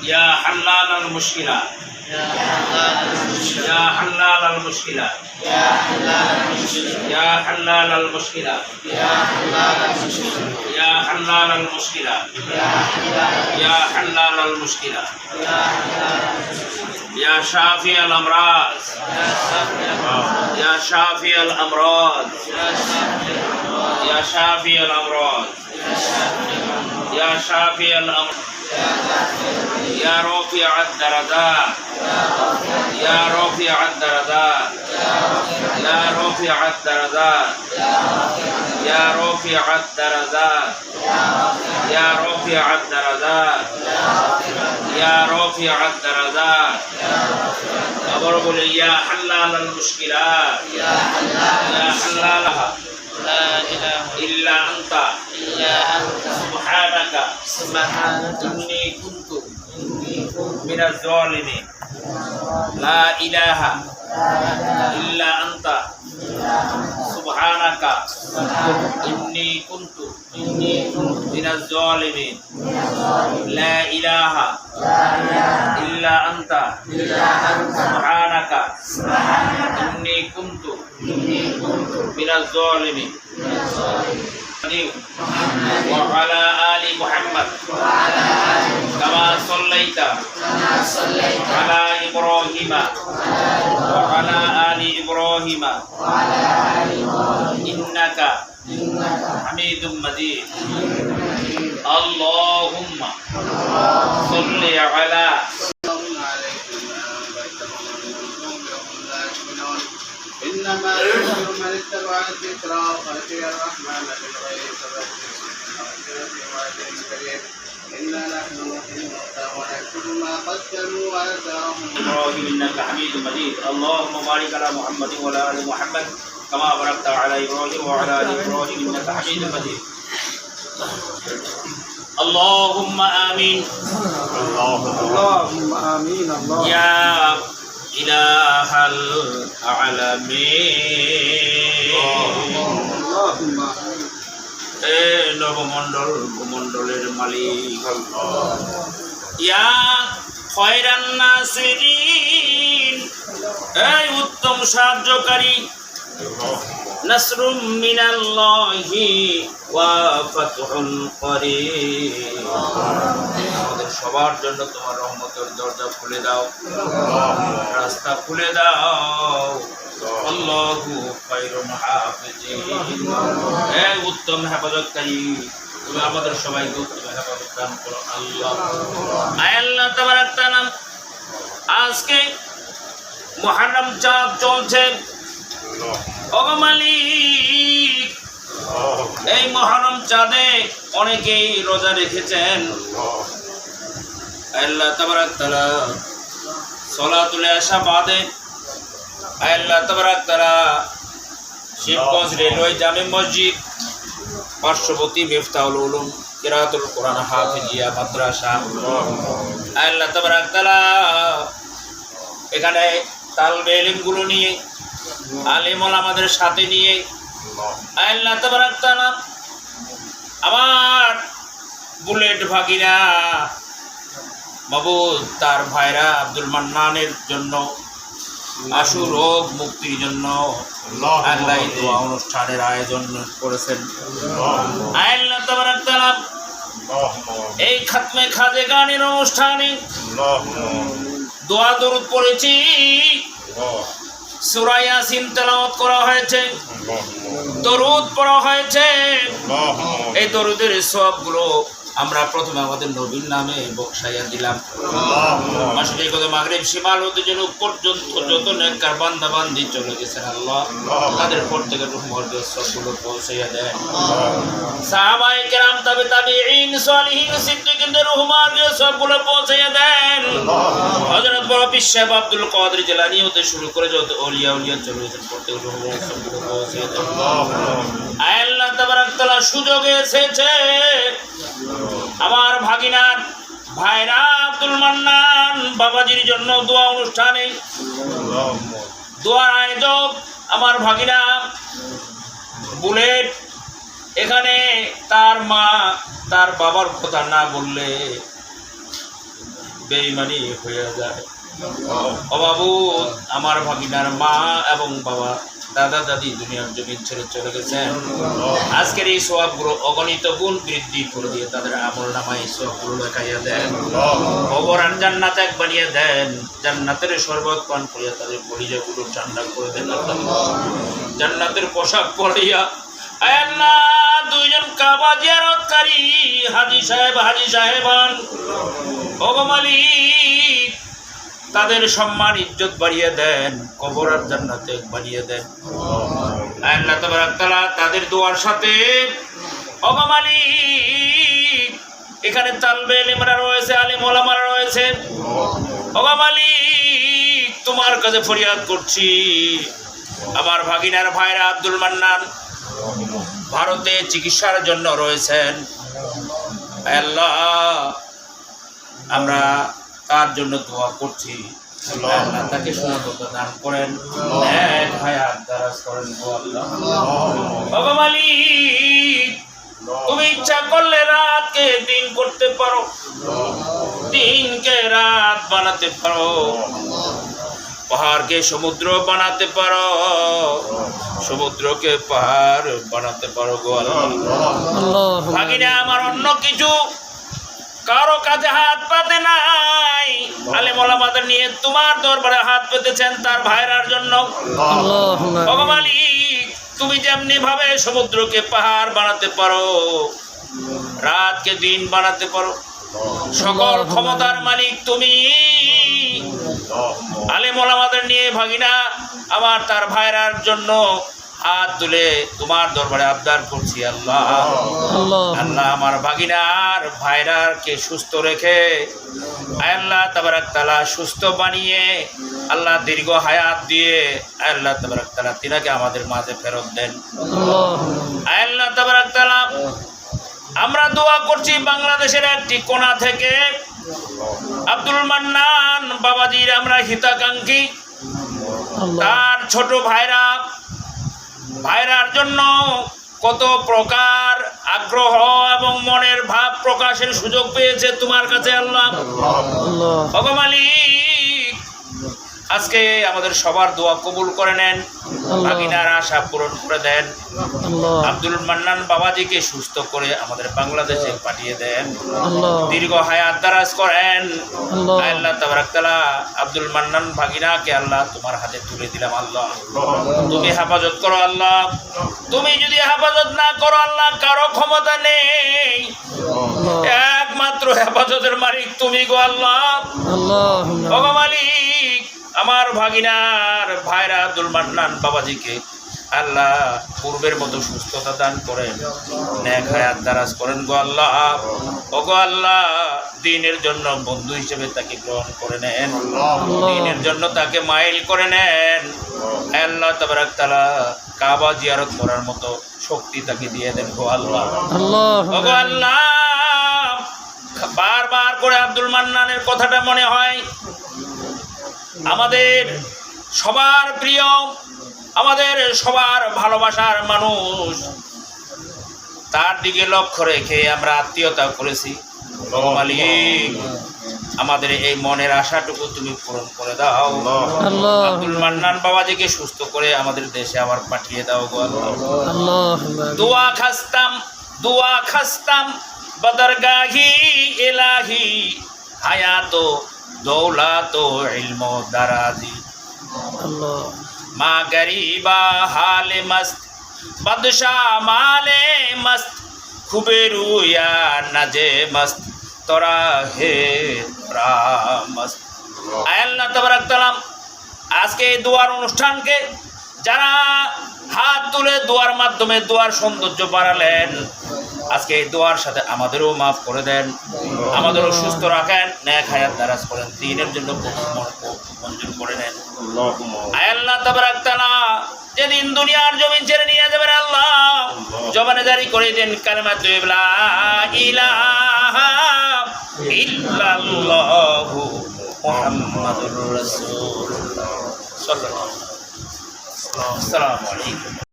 ইয়া হাল্লাল মুশকিলা يا حلال المشكلة ইয়া হাল্লাল মুশকিলা يا حلال المشكلة ইয়া হাল্লাল মুশকিলা يا حلال المشكلة ইয়া হাল্লাল মুশকিলা يا حلال ইয়া হাল্লাল মুশকিলা يا حلال ইয়া শাফিয়াল আমরাজ يا شافي الأمراض ইয়া শাফিয়াল আমরাজ يا شافي الأمراض ইয়া শাফিয়াল আমরাজ يا شافي الأمراض ইয়া শাফিয়াল আমরাজ يا دافع الغيظ ইয়া রাফিআদ দারাজাত يا رافع ইয়া রাফিআদ দারাজাত يا رافع ইয়া রাফিআদ দারাজাত يا رافع ইয়া রাফিআদ দারাজাত يا ইয়া رافع রাফিআদ দারাজাত ইয়া রাফিআদ দারাজাত আবার বলে ইয়া হাল্লাল মুশকিলাত يا حلال ইয়া হাল্লালাহা لا إله ইল্লা আনতা إلا أنت সুবহানাকা سبحانك ইন্নী কুনতু إني كنت মিনাজ জালিমিন লা ইলাহা ইল্লা আনতা সুবহানাকা ইন্নী কুনতু إني كنت মিনাজ জালিমিন من الظالمين লা ইলাহা لا إله ইল্লা আনতা إلا أنت সুবহানাকা سبحانك ইন্নী কুনতু إني كنت মিনাজ জালিমিন من الظالمين وعلى آل محمد وعلى آل كما صليت كما صليت على إبراهيم وعلى آل إبراهيم وعلى آل إبراهيم إنك إنك حميد مجيد حميد مجيد اللهم صل على إنما يذكر من اتبع الذكر وخشي الرحمن بالغيب فبشره إنا نحن نحيي الموتى ونكتب ما قدموا وآثارهم إبراهيم إنك حميد مجيد اللهم بارك على محمد وعلى آل محمد كما باركت على إبراهيم وعلى آل إبراهيم إنك حميد مجيد اللهم آمين اللهم آمين الله يا إله العالمين اللهم এ নবমণ্ডল ভূমণ্ডলের মালিক ইয়া খয়রান নাসিরিন এই উত্তম সাহায্যকারী নাসরুম মিনাল্লাহি ওয়া ফাতহুন করিম আমাদের সবার জন্য তোমার রহমতের দরজা খুলে দাও রাস্তা খুলে দাও আল্লাহু খায়রুল হাফিজিন হে উত্তম হেফাজতকারী তুমি আমাদের সবাইকে উত্তম হেফাজত দান করো আল্লাহ আয় আল্লাহ তাবারাক তাআলা আজকে মুহররম চাঁদ চলছে ওগো মালিক এই মুহররম চাঁদে অনেকেই রোজা রেখেছেন আল্লাহ তাবারাক তাআলা সালাতুল ইশা বাদে আল্লাহ তাবারাক তাআলা শিবগঞ্জ রেলওয়ে জামে মসজিদ পার্শ্ববর্তী মিফতাহুল উলুম কিরাতুল কোরআন হাফিজিয়া মাদ্রাসা আল্লাহ তাবারাক তাআলা এখানে তালবে ইলমগুলো নিয়ে আলেম ওলামাদের সাথে নিয়ে আল্লাহ তাবারাক তাআলা আমার বুলেট ভাগিনা মাবুদ তার ভাইরা আব্দুল মান্নানের জন্য আশু রোগ মুক্তির জন্য আল্লাহ এই দোয়া অনুষ্ঠানের আয়োজন করেছেন আল্লাহ তাবারাক তাআলা এই খাতমে খাজে গানের অনুষ্ঠানে দোয়া দরুদ পড়েছি সূরা ইয়াসিন তেলাওয়াত করা হয়েছে দরুদ পড়া হয়েছে এই দরুদের সবগুলো আমরা প্রথমে আমাদের নবীর নামে বকশাইয়া দিলাম মাসিক কত মাগরিব শিমাল হতে যেন পর্যন্ত যত নেককার বান্দা বান্দি চলে গেছেন আল্লাহ তাদের প্রত্যেকের রূহ মর্যাদা সবগুলো পৌঁছাইয়া দেন সাহাবায়ে কেরাম তাবে তাবিঈন সালিহিন সিদ্দিকদের রূহ মর্যাদা সবগুলো পৌঁছাইয়া দেন হযরত বড় পীর সাহেব আব্দুল কাদের জিলানী হতে শুরু করে যত ওলিয়া চলে গেছেন প্রত্যেকের রূহ মর্যাদা সবগুলো পৌঁছাইয়া দেন আল্লাহ তাবারাক তাআলা সুযোগ এসেছে আমার ভাগিনার ভাইরা আব্দুল মান্নান বাবাজির জন্য দোয়া অনুষ্ঠানে দোয়ার আয়োজক আমার ভাগিনা বুলেট এখানে তার মা তার বাবার কথা না বললে বেঈমানি হয়ে যায়। ও বাবু, আমার ভাগিনার মা এবং বাবা দাদা দাদি দুনিয়ার জমিন ছেড়ে চলে গেছেন। আজকের এই সওয়াবগুলো অগণিত গুণ বৃদ্ধি করে দিয়ে তাদের আমল নামায় সওয়াবগুলো লেখাইয়া দেন। কবর আর জান্নাত এক বানিয়ে দেন। জান্নাতের শরবত পান করিয়া তাদের কলিজাগুলো ঠান্ডা করে দেন। জান্নাতের পোশাক পরাইয়া আল্লাহ দুইজন কাবা জিয়ারতকারী হাজী সাহেবান ওগো মালিক তাদের সম্মান ইজ্জত বাড়িয়ে দেন, কবর আর জান্নাতে বাড়িয়ে দেন। আল্লাহ তাবারক তাআলা তাদের দোয়ার সাথে ওগো মালিক এখানে তালবে ইলমরা রয়েছে, আলেম ওলামারা রয়েছে। ওগো মালিক তোমার কাছে ফরিয়াদ করছি, আমার ভাগিনার ভাইরা আব্দুল মান্নান ভারতে চিকিৎসার জন্য রয়েছেন। আল্লাহ আমরা তার জন্য দোয়া করছি, আল্লাহ তাকে সুস্থতা দান করেন, নেক হায়াত দারাজ করেন গো আল্লাহ। ওগো মালিক তুমি ইচ্ছা করলে রাতকে দিন করতে পারো, দিনকে রাত বানাতে পারো, পাহাড়কে সমুদ্র বানাতে পারো, সমুদ্রকে পাহাড় বানাতে পারো গো আল্লাহ। ভাগিনা আমার অন্য কিছু কারো কাছে হাত পাতে নাই, আলেম ওলামাদের নিয়ে তোমার দরবারে হাত পেতেছেন তার ভাইরার জন্য। ওগো মালিক তুমি যেমনি ভাবে সমুদ্রকে পাহাড় বানাতে পারো, রাতকে দিন বানাতে পারো, সকল ক্ষমতার মালিক তুমি। আলেম ওলামাদের নিয়ে ভাগিনা আমার তার ভাইরার জন্য হাত তুলে তোমার দরবারে আবদার করছি আল্লাহ। আল্লাহ আমার ভাগিনার ভাইরারকে সুস্থ রেখে আল্লাহ তাবারক তাআলা সুস্থ বানিয়ে আল্লাহ দীর্ঘ হায়াত দিয়ে আল্লাহ তাবারক তাআলা তিনাকে আমাদের মাঝে ফেরত দেন। আল্লাহ তাবারক তাআলা আমরা দোয়া করছি বাংলাদেশের একটি কোণা থেকে আব্দুল মান্নান বাবাজির আমরা হিতাকাঙ্ক্ষী, তার ছোট ভাইরার জন্য কত প্রকার আগ্রহ এবং মনের ভাব প্রকাশের সুযোগ পেয়েছে তোমার কাছে আল্লাহ। ওগো মালিক আজকে আমাদের সবার দোয়া কবুল করে নেন, ভাগিনার আশা পূরণ করে দেন। আব্দুল মান্নান বাবাজিকে সুস্থ করে আমাদের বাংলাদেশে পাঠিয়ে দেন, দীর্ঘ হায়াত দারাজ করেন। আল্লাহ তাবারক তাআলা আব্দুল মান্নান ভাগিনাকে আল্লাহ তোমার হাতে তুলে দিলাম আল্লাহ, তুমি হেফাজত করো আল্লাহ। তুমি যদি হেফাজত না করো আল্লাহ কারো ক্ষমতা নেই, একমাত্র হেফাজতের মালিক তুমি গো আল্লাহ। ওগো মালিক আমার ভাগিনার ভাইরা আব্দুল মান্নান বাবাজিকে আল্লাহ পূর্বের মতো সুস্থতা দান করেন, নেক হায়াত দারাজ করেন গো আল্লাহ। ওগো আল্লাহ দ্বীনের জন্য বন্ধু হিসেবে তাকে গ্রহণ করে নেন, দ্বীনের জন্য তাকে মাইল করে নেন। আল্লাহ তাবারক তাআলা কাবা জিয়ারত করার মতো শক্তি তাকে দিয়ে দেন গো আল্লাহ। ওগো আল্লাহ বারবার করে আব্দুল মান্নানের কথাটা মনে হয়, আমাদের সবার প্রিয়, আমাদের সবার ভালোবাসার মানুষ, তার দিকে লক্ষ্য রেখে আমরা আত্মীয়তা করেছি। ওগো মালিক আমাদের এই মনের আশাটুকু তুমি পূরণ করে দাও। আব্দুল মান্নান বাবাজিকে সুস্থ করে আমাদের দেশে আবার পাঠিয়ে দাও গো আল্লাহ। দুয়া খাস্তাম বদরগাহি ইলাহি হায়াতো দৌলাতো ইলমো দারাজি মা গরিবা হালে মস্ত বাদশাহ মালে মস্ত খুবেরুয়া নাজে মস্ত তোরা হে মস্ত। আল্লাহ তাবারক তাআলা আজকে এই দোয়ার অনুষ্ঠানকে যারা হাত তুলে দোয়ার মাধ্যমে দোয়ার সৌন্দর্য বাড়ালেন, আজকে এই দোয়ার সাথে আমাদেরও মাফ করে দেন, আমাদেরও সুস্থ রাখেন, নেক হায়াত দারাজ করেন, দ্বীনের জন্য মঞ্জুর করে নেন। আল্লাহ তাবারক তাআলা যেদিন দুনিয়ার জমিন ছেড়ে নিয়ে যাবেন আল্লাহ জবানে জারি করে দেন কালেমা লা ইলাহা ইল্লাল্লাহু মুহাম্মাদুর রাসূলুল্লাহ সাল্লাল্লাহু আলাইহি ওয়াসাল্লাম। আসসালামু আলাইকুম।